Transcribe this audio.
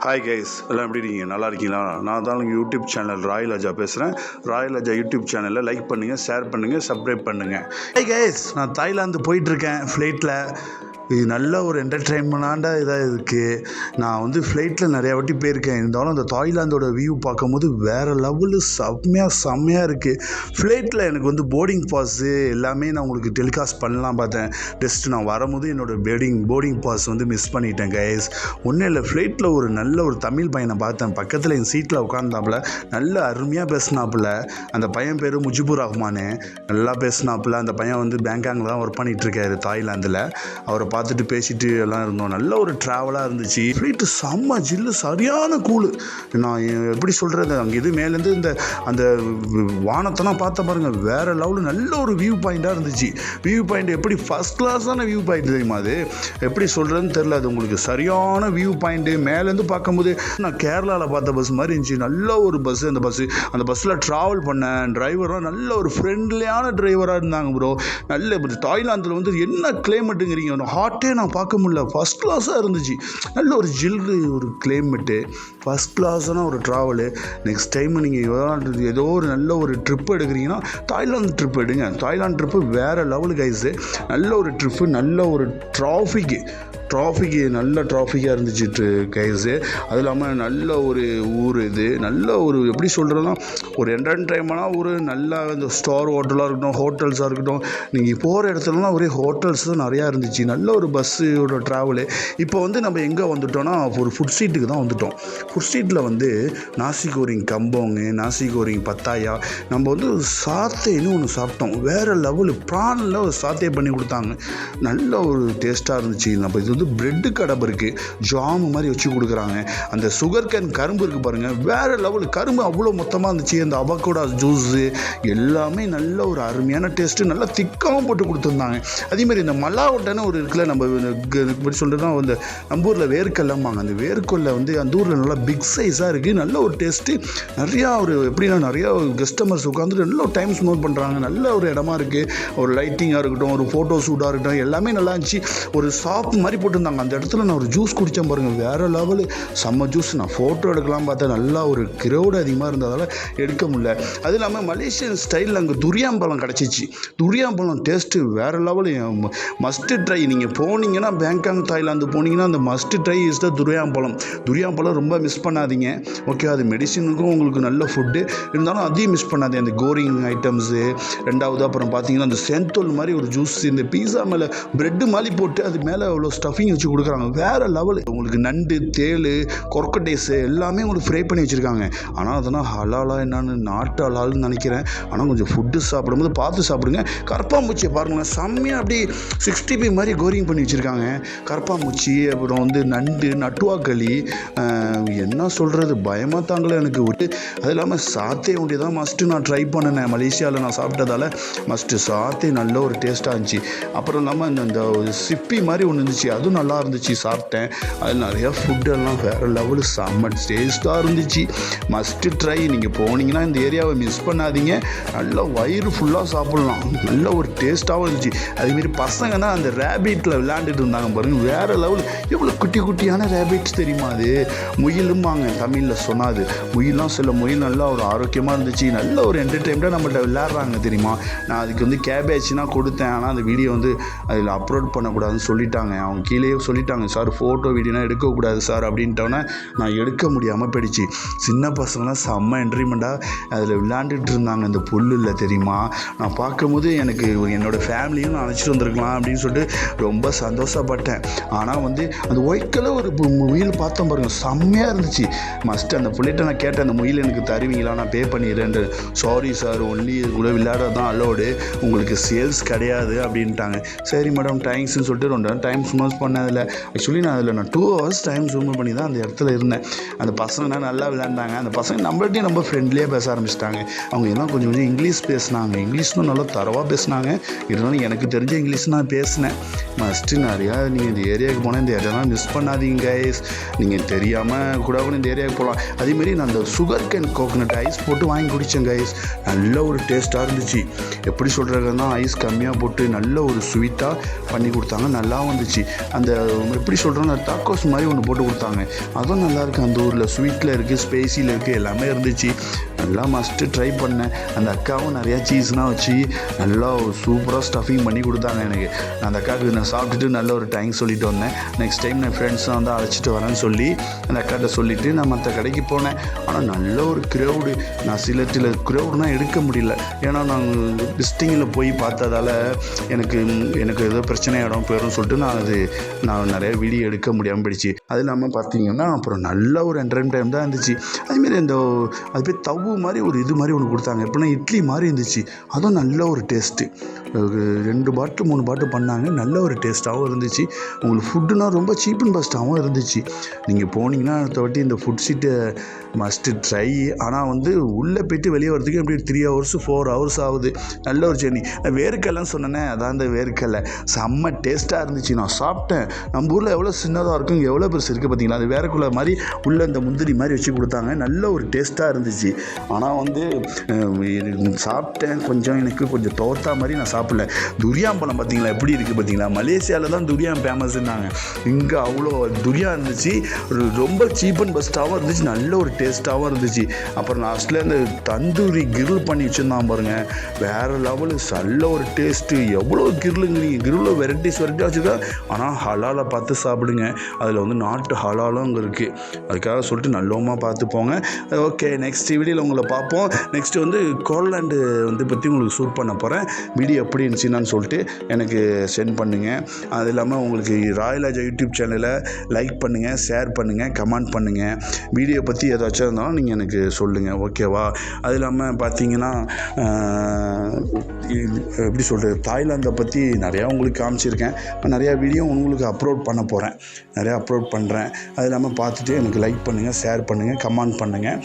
Hi guys, எல்லாம் எப்படி இருக்கீங்க? நல்லா இருக்கீங்களா? நான் தான் யூடியூப் சேனல் ராயல் அஜா பேசுகிறேன். ராயல் அஜா யூடியூப் சேனலில் லைக் பண்ணுங்கள், ஷேர் பண்ணுங்கள், சப்ஸ்கிரைப் பண்ணுங்கள். ஹாய் கைஸ், நான் தாய்லாந்து போயிட்டுருக்கேன் ஃப்ளைட்டில். இது நல்ல ஒரு என்டர்டெயின்மெண்டான இதாக இருக்குது. நான் ஃப்ளைட்டில் நிறையா வாட்டி போயிருக்கேன். இருந்தாலும் அந்த தாய்லாந்தோட வியூ பார்க்கும்போது வேறு லெவலு செம்மையாக இருக்குது. ஃப்ளைட்டில் எனக்கு போர்டிங் பாஸு எல்லாமே நான் உங்களுக்கு டெலிகாஸ்ட் பண்ணலாம் பார்த்தேன். ஜஸ்ட்டு நான் வரும்போது என்னோடய போர்டிங் பாஸ் மிஸ் பண்ணிட்டேன் கைஸ். ஒன்றும் இல்லை, ஃப்ளைட்டில் ஒரு நல்ல ஒரு தமிழ் பையனை பார்த்தேன். பக்கத்தில் என் சீட்டில் உட்காந்தாப்புல நல்ல அருமையாக பேசினாப்புல. அந்த பையன் பேர் முஜிபுர் ரஹ்மானு. நல்லா பேசினாப்புல. அந்த பையன் பேங்காங்கில் தான் ஒர்க் பண்ணிகிட்ருக்காரு தாய்லாந்தில். அவரை பார்த்துட்டு பேசிட்டு எல்லாம் இருந்தோம். நல்ல ஒரு ட்ராவலாக இருந்துச்சு. ஃப்ளைட்டு செம்ம ஜில்லு, சரியான கூழு. நான் எப்படி சொல்கிறது, அங்கே இது மேலேருந்து அந்த வானத்தெல்லாம் பார்த்த பாருங்கள், வேறு லெவலு. நல்ல ஒரு வியூ பாயிண்ட்டாக இருந்துச்சு. வியூ பாயிண்ட் எப்படி ஃபஸ்ட் கிளாஸான வியூ பாயிண்ட் தெரியுமா? அது எப்படி சொல்கிறதுன்னு தெரில. அது உங்களுக்கு சரியான வியூ பாயிண்ட்டு. மேலேருந்து பார்க்கும்போது நான் கேரளாவில் பார்த்த பஸ் மாதிரி இருந்துச்சு. நல்ல ஒரு பஸ்ஸு. அந்த பஸ்ஸில் ட்ராவல் பண்ணேன். டிரைவரும் நல்ல ஒரு ஃப்ரெண்ட்லியான டிரைவராக இருந்தாங்க ப்ரோ. நல்ல தாய்லாந்தில் என்ன கிளைமேட்டுங்கிறீங்க, ஹாட்டே நான் பார்க்க முடியல. ஃபஸ்ட் கிளாஸாக இருந்துச்சு. நல்ல ஒரு ஜில்லு ஒரு கிளைமேட்டு, ஃபஸ்ட் கிளாஸான ஒரு ட்ராவலு. நெக்ஸ்ட் டைம் நீங்கள் ஏதோ ஒரு நல்ல ஒரு ட்ரிப் எடுக்கிறீங்கன்னா தாய்லாந்து ட்ரிப் எடுங்க. தாய்லாந்து ட்ரிப்பு வேறு லெவலு கைஸு. நல்ல ஒரு ட்ரிப்பு, நல்ல ஒரு நல்ல டிராஃபிக்காக இருந்துச்சு கைஸு. அது இல்லாமல் நல்ல ஒரு ஊர் இது. நல்ல ஒரு எப்படி சொல்கிறதுனா ஒரு என்டர்டைன்மெண்ட்டான ஒரு நல்ல இந்த ஸ்டார் ஹோட்டலாக இருக்கட்டும், ஹோட்டல்ஸாக இருக்கட்டும், நீங்கள் போகிற இடத்துலலாம் ஒரே ஹோட்டல்ஸ் தான் நிறையா இருந்துச்சு. நல்ல ஒரு பஸ்ஸோட ட்ராவலு. இப்போ நம்ம எங்கே வந்துட்டோம்னா ஒரு ஃபுட் ஸ்ட்ரீட்டுக்கு தான் வந்துட்டோம். ஃபுட் ஸ்ட்ரீட்டில் நாசி கோரிங் கம்போங்கு, நாசி கோரிங் பத்தாயா, நம்ம சாத்தைன்னு ஒன்று சாப்பிட்டோம். வேறு லெவலு. ப்ரானில் ஒரு சாத்தையை பண்ணி கொடுத்தாங்க. நல்ல ஒரு டேஸ்ட்டாக இருந்துச்சு. நம்ம இது பிரெட்டு கடை இருக்குது, ஜாமு மாதிரி வச்சு கொடுக்குறாங்க. அந்த சுகர் கேன் கரும்பு இருக்குது பாருங்கள், வேறு லெவலு. கரும்பு அவ்வளோ மொத்தமாக இருந்துச்சு. அந்த அவகோடா ஜூஸு எல்லாமே நல்ல ஒரு அருமையான டேஸ்ட்டு. நல்லா திக்காகவும் போட்டு கொடுத்துருந்தாங்க. அதேமாதிரி இந்த மல்லாவட்டைன்னு ஒரு இருக்குல்ல, நம்ம எப்படி சொல்கிறதுனா நம்ம ஊரில் வேர்க்கடலைம்பாங்க. அந்த வேர்க்கடலை அந்த ஊரில் நல்லா பிக் சைஸாக இருக்குது. நல்ல ஒரு டேஸ்ட்டு. நிறையா நிறையா கஸ்டமர்ஸ் உட்காந்துட்டு நல்ல ஒரு டைம் ஸ்பெண்ட் பண்ணுறாங்க. நல்ல ஒரு இடமா இருக்குது. ஒரு லைட்டிங்காக இருக்கட்டும், ஒரு ஃபோட்டோ ஷூட்டாக இருக்கட்டும், எல்லாமே நல்லா இருந்துச்சு. ஒரு ஷாப் மாதிரி போட்டுருந்தாங்க. அந்த இடத்துல நான் ஒரு ஜூஸ் குடித்தேன் பாருங்கள், வேறு லெவலு. செம்ம ஜூஸ். நான் ஃபோட்டோ எடுக்கலாம் பார்த்தா நல்லா ஒரு கிரௌடு அதிகமாக இருந்ததால் எடுக்க முடியல. அது இல்லாமல் மலேசியன் ஸ்டைலில் அங்கே துரியாம்பழம் கிடச்சிச்சு. துரியாம்பழம் டேஸ்ட்டு வேறு லெவலு. Must try. நீங்கள் போனீங்கன்னா பேங்காங் தாய்லாந்து போனீங்கன்னா அந்த மஸ்ட்டு ட்ரை இஸ் த துரியாம்பழம் ரொம்ப மிஸ் பண்ணாதீங்க. ஓகே, அது மெடிசினுக்கும் உங்களுக்கு நல்ல ஃபுட்டு. இருந்தாலும் அதையும் மிஸ் பண்ணாதீங்க. அந்த கோரிங் ஐட்டம்ஸு. ரெண்டாவது அப்புறம் பார்த்தீங்கன்னா அந்த செந்தோல் மாதிரி ஒரு ஜூஸ். இந்த பீஸா மேலே ப்ரெட்டு மாதிரி போட்டு அது மேலே அவ்வளோ ஸ்டஃபிங் வச்சு கொடுக்குறாங்க. வேறு லெவலு. உங்களுக்கு நண்டு, தேள், கொர்க்கடேஸு எல்லாமே உங்களுக்கு ஃப்ரை பண்ணி வச்சுருக்காங்க. ஆனால் அதெல்லாம் ஹலாலா என்னன்னு நாட்டு ஹலால்னு நினைக்கிறேன். ஆனால் கொஞ்சம் ஃபுட்டு சாப்பிடும்போது பார்த்து சாப்பிடுங்க. கரப்பாம்பூச்சியை பாருங்களேன், செம்மையாக அப்படி 60p மாதிரி கோரிங் பண்ணி வச்சுருக்காங்க. கரப்பாம்பூச்சி, அப்புறம் நண்டு, நட்டுவாக்களி, என்ன சொல்கிறது, பயமாக தாங்களே எனக்கு விட்டு. அது இல்லாமல் சாத்தே ஒண்டி தான் மஸ்ட்டு நான் ட்ரை பண்ணினேன். மலேசியாவில் நான் சாப்பிட்டதால் மஸ்ட்டு சாத்தே நல்ல ஒரு டேஸ்ட்டாக இருந்துச்சு. அப்புறம் இல்லாமல் இந்த சிப்பி மாதிரி ஒன்று இருந்துச்சு, அதுவும் நல்லா இருந்துச்சு. சாப்பிட்டேன். அதில் நிறையா ஃபுட்டெல்லாம் வேறு லெவலு செம்ம டேஸ்ட்டாக இருந்துச்சு. Must try. நீங்கள் போனீங்கன்னா இந்த ஏரியாவை மிஸ் பண்ணாதீங்க. நல்லா வயிறு ஃபுல்லாக சாப்பிட்லாம். நல்ல ஒரு டேஸ்ட்டாகவும் இருந்துச்சு. அதுமாரி பசங்கன்னா அந்த ரேபிட்டில் விளையாண்டுட்டு இருந்தாங்க பாருங்கள், வேறு லெவலு. எவ்வளோ குட்டியான ரேபிட்ஸ் தெரியுமா? அது முயலும்பாங்க தமிழில் சொன்னாது. சில முயல் நல்லா ஒரு ஆரோக்கியமாக இருந்துச்சு. நல்ல ஒரு என்டர்டெயின்மெண்ட்டாக நம்மகிட்ட விளையாடுறாங்க தெரியுமா. நான் அதுக்கு கேபேஜ்னா கொடுத்தேன். ஆனால் அந்த வீடியோ அதில் அப்லோட் பண்ணக்கூடாதுன்னு சொல்லிட்டாங்க. அவங்க கீழே சொல்லிட்டாங்க, சார் ஃபோட்டோ வீடியோனா எடுக்கக்கூடாது சார் அப்படின்ட்டோன்னே நான் எடுக்க முடியாமல் போயிடுச்சு. சின்ன பசங்களாம் செம்ம என்டர்டெயின்மெண்ட்டாக அதில் விளையாண்டுட்டு இருந்தாங்க. இந்த புல்லில் தெரியுமா. நான் பார்க்கும்போது எனக்கு என்னோடய ஃபேமிலியும் நான் அழைச்சிட்டு வந்திருக்கலாம் அப்படின்னு சொல்லிட்டு ரொம்ப சந்தோஷப்பட்டேன். ஆனால் அந்த ஒயிட் கலர் ஒரு முயல் பார்த்தோம் பாருங்கள், செம்மையாக இருந்துச்சு. மஸ்ட்டு அந்த புள்ளிட்ட நான் கேட்டேன், அந்த முயல் எனக்கு தருவீங்களா, நான் பே பண்ணிடுறேன். சாரி சார், ஒன்லி இது கூட விளையாடுறது தான் அலோடு, உங்களுக்கு சேல்ஸ் கிடையாது அப்படின்ட்டாங்க. சரி மேடம், தேங்க்ஸ்ன்னு சொல்லிட்டு 2 டைம் ஸ்மோஸ் பண்ணதில்லை. ஆக்சுவலி நான் 2 hours டைம் ஜூம் பண்ணி தான் அந்த இடத்துல இருந்தேன். அந்த பசங்கன்னா நல்லா விளையாண்டாங்க. அந்த பசங்க நம்மள்ட்டையும் ரொம்ப ஃப்ரெண்ட்லியாக பேச ஆரம்பிச்சிட்டாங்க. அவங்க எல்லாம் கொஞ்சம் இங்கிலீஷ் பேசினாங்க. இங்கிலீஷ்னும் நல்லா தரவாக பேசினாங்க. இருந்தாலும் எனக்கு தெரிஞ்ச இங்கிலீஷ் நான் பேசினேன். மஸ்ட்டு நிறையா நீங்கள் இந்த ஏரியாவுக்கு போனால் இந்த இடம்லாம் மிஸ் பண்ணாதீங்க கைஸ். நீங்கள் தெரியாமல் கூட இந்த ஏரியாவுக்கு போகலாம். அதேமாரி நான் அந்த சுகர் கேன் கோகனட் ஐஸ் போட்டு வாங்கி குடித்தேன் கைஸ். நல்ல ஒரு டேஸ்ட்டாக இருந்துச்சு. எப்படி சொல்கிறதுன்னா ஐஸ் கம்மியாக போட்டு நல்ல ஒரு ஸ்வீட்டாக பண்ணி கொடுத்தாங்க. நல்லா வந்துச்சு. அந்த எப்படி சொல்கிறோன்னா டாக்கோஸ் மாதிரி ஒன்று போட்டு கொடுத்தாங்க. அதுவும் நல்லாயிருக்கு. அந்த ஊரில் ஸ்வீட்டில் இருக்குது, ஸ்பைசியில் இருக்குது, எல்லாமே இருந்துச்சு. நல்லா மஸ்ட்டு ட்ரை பண்ணேன். அந்த அக்காவும் நிறையா சீஸ்லாம் வச்சு நல்லா சூப்பராக ஸ்டஃபிங் பண்ணி கொடுத்தாங்க எனக்கு. நான் அந்த அக்காவுக்கு நான் சாப்பிட்டுட்டு நல்ல ஒரு தேங்க்ஸ் சொல்லிட்டு வந்தேன். நெக்ஸ்ட் டைம் நான் ஃப்ரெண்ட்ஸை வந்து அழைச்சிட்டு வரேன்னு சொல்லி அந்த அக்காட்ட சொல்லிவிட்டு நான் மற்ற கடைக்கு போனேன். ஆனால் நல்ல ஒரு க்ரௌடு. நான் சில க்ரௌட்னால் எடுக்க முடியல. ஏன்னா நாங்கள் விசிட்டிங்கில் போய் பார்த்ததால் எனக்கு ஏதோ பிரச்சனை இடம் போயிடும்னு சொல்லிட்டு நான் நிறைய வீடியோ எடுக்க முடியாமல் போயிடுச்சு. அது இல்லாமல் பார்த்தீங்கன்னா அப்புறம் நல்ல ஒரு என்டர்டைன் தான் இருந்துச்சு. அதுமாரி அது பேர் தவு மாதிரி ஒரு இது மாதிரி ஒன்று கொடுத்தாங்க. எப்படின்னா இட்லி மாதிரி இருந்துச்சு. அதுவும் நல்ல ஒரு டேஸ்ட்டு. 2 பாட்டில் 3 பாட்டில் பண்ணாங்க. நல்ல ஒரு டேஸ்ட்டாகவும் இருந்துச்சு. உங்களுக்கு ஃபுட்டுனா ரொம்ப சீப் அண்ட் பெஸ்ட்டாகவும் இருந்துச்சு. நீங்கள் போனீங்கன்னா அடுத்த வாட்டி இந்த ஃபுட் சீட்டை மஸ்ட்டு ட்ரை. ஆனால் வந்து உள்ளே போய்ட்டு வெளியே வரதுக்கு எப்படி 3 hours 4 hours ஆகுது. நல்ல ஒரு ஜெர்னி. வேர்க்கடலைன்னு சொன்னேனே, அதான் அந்த வேர்க்கடலை செம்ம டேஸ்ட்டாக இருந்துச்சு. நான் சாப்பிட்டேன். நம்ம ஊரில் எவ்வளோ சின்னதாக இருக்கும், எவ்வளோ பெருசு இருக்குது பார்த்தீங்களா. அது வேர்க்கடலை மாதிரி உள்ளே இந்த முந்திரி மாதிரி வச்சு கொடுத்தாங்க. நல்ல ஒரு டேஸ்ட்டாக இருந்துச்சு. ஆனால் வந்து சாப்பிட்டேன். எனக்கு கொஞ்சம் தோத்தா மாதிரி நான் சாப்பிடல. துரியான் பழம் பார்த்தீங்களா எப்படி இருக்குது பார்த்தீங்களா. மலேசியாவில் தான் துரியான் ஃபேமஸ்ன்னாங்க. இங்கே அவ்வளோ துரியான் இருந்துச்சு. ரொம்ப சீப் அண்ட் பெஸ்ட்டாகவும் இருந்துச்சு. நல்ல ஒரு டேஸ்ட்டாகவும் இருந்துச்சு. அப்புறம் லாஸ்ட்டில் இந்த தந்தூரி கிரில் பண்ணி வச்சுருந்தான் பாருங்கள். வேறு லெவலு. நல்ல ஒரு டேஸ்ட்டு. எவ்வளோ கிரிலுங்கிறீங்க. கிரில்ல வெரைட்டியாக வச்சுருக்கா. ஆனால் ஹலாலை பார்த்து சாப்பிடுங்க. அதில் வந்து நாட்டு ஹலாலும் அங்கே இருக்குது. அதுக்காக சொல்லிட்டு நல்லவமாக பார்த்து போங்க. ஓகே, நெக்ஸ்ட் வீடியோவில் உங்களை பார்ப்போம். நெக்ஸ்ட்டு வந்து கோர்லாண்டு வந்து பற்றி உங்களுக்கு ஷூட் பண்ண போகிறேன். வீடியோ எப்படி இருந்துச்சுன்னு சொல்லிட்டு எனக்கு சென்ட் பண்ணுங்கள். அது இல்லாமல் உங்களுக்கு ராயலாஜா யூடியூப் சேனலை லைக் பண்ணுங்கள், ஷேர் பண்ணுங்கள், கமெண்ட் பண்ணுங்கள். வீடியோ பற்றி ஏதாச்சும் இருந்தாலும் நீங்கள் எனக்கு சொல்லுங்கள். ஓகேவா. அது இல்லாமல் பார்த்தீங்கன்னா எப்படி சொல்கிறது, தாய்லாந்தை பற்றி நிறையா உங்களுக்கு காமிச்சிருக்கேன். நிறையா வீடியோ உங்களுக்கு அப்லோட் பண்ண போகிறேன். நிறையா அப்லோட் பண்ணுறேன். அது இல்லாமல் பார்த்துட்டு எனக்கு லைக் பண்ணுங்கள், ஷேர் பண்ணுங்கள், கமெண்ட் பண்ணுங்கள்.